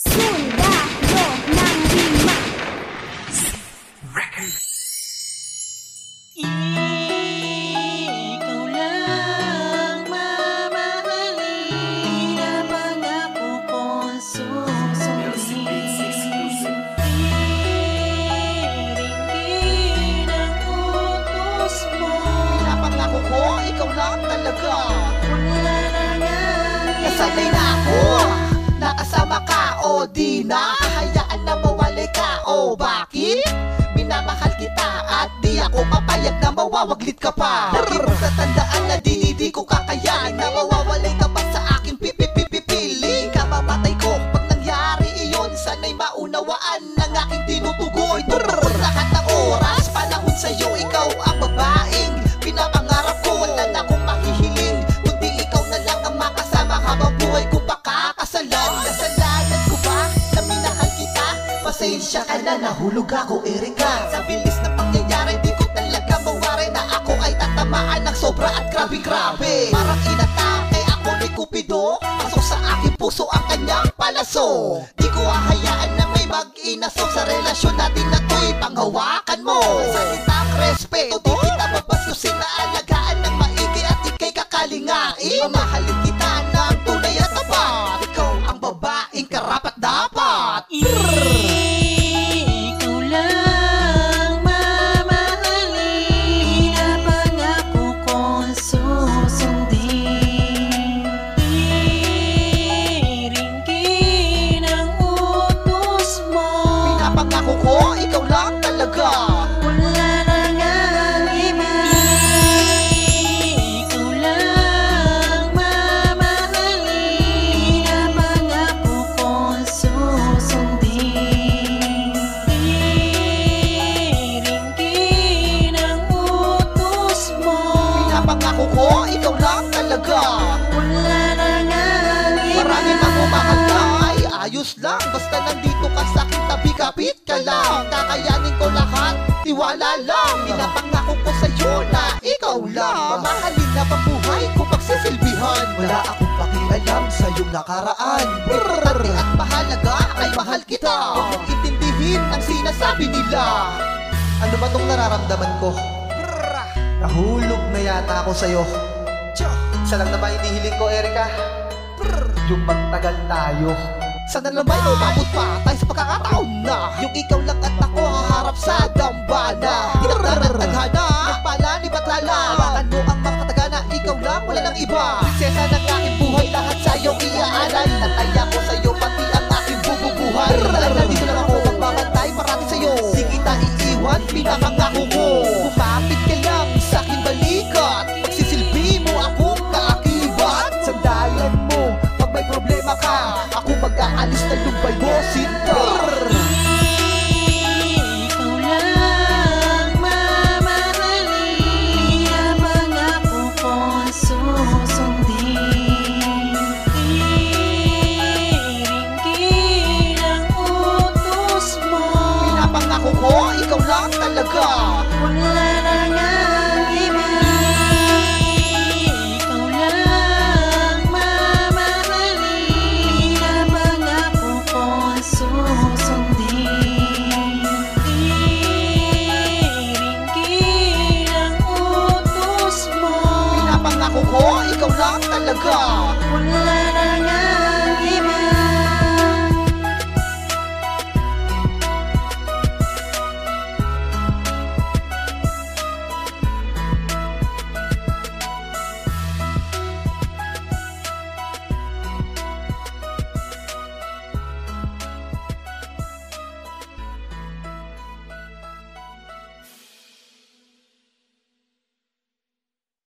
Sundalo ng Rima. Ikaw lang mamahalin na pangako kong susundin. Iringin ang utos mo. Pinapangako ko, ikaw lang talaga. Wala na nga Nasanay na ako, nakasama ka o di na hayaan na mawalay ka o bakit? Minamahal kita at di ako papayag na mawawaglit ka pa. Lagi mo tatandaan na di ko kakayanin na mawawalay ka pa sa aking pipipipipiling. Kamamatay ko pag nangyari iyon, sana'y maunawaan ng aking tinutugoy. Tutukoy lahat ng oras, panahon sa'yo, ikaw ang babaeng pinapangarap ko. Wala na akong mahihiling, kundi ikaw na lang ang makasama habang buhay ko pakakasalan. Kasalanan ko ba na minahal kita? Pasensya ka na, nahulog ako, Erika. Sa bilis na pangyayari, di ko talaga mawari na ako ay tatamaan ng sobra at grabe-grabe. Parang inatake ako ni Cupido, pasok sa aking puso ang kanyang palaso. Di ko hahayaan na may mag-inaso sa relasyon natin na to'y panghawakan mo. Sa kitang respeto, di kita babaskusin na alagaan ng maigi at ikay kakalingain. Mamahalin kita ng tunay at tapat, ikaw ang babaeng karapat-dapat. Ikaw lang mamahalin na pangako kong susundin. Iringin ang utos mo. Pinapangako ko, ikaw lang talaga. Wala na ngang iba. Ikaw lang mamahalin na pangako kong susundin. Iringin ang utos mo. Pinapangako ko, ikaw lang talaga. Wala na ngang iba. Marami mang umahal na ay ayos lang, basta nandito ka sa aking tabi, kapit ka lang. Kakayanin ko lahat, tiwala lang. Pinapangako ko sa'yo na ikaw lang. Mamahalin na pambuhay ko pagsisilbihan. Wala akong pakialam sa iyong nakaraan. Importante at mahalaga ay mahal kita. Huwag mong intindihin ang sinasabi nila. Ano ba tong nararamdaman ko? Nahulog na yata ako sa'yo. Isa lang naman inihiling ko, Erika. Yung magtagal tayo. Sana naman umabot pa tayo sa pagkakataon na yung ikaw lang at ako haharap sa dambana. Tinagdan at tadhana, nagpala ni Batlala. Hawakan mo ang makatagana, ikaw lang, wala nang iba. Prinsesa ng aking buhay, lahat sa'yo iaalan. Nataya ko sa'yo, pati ang aking bububuhay. Nandito lang ako, magbabantay parati sa'yo. Di kita iiwan, pinapangako ko. Kumapit ka lang sa aking balikat, pagsisilbi mo akong kaakibat. Sandalan mo, pag may problema ka, ako mag-aalis na lumbay mo.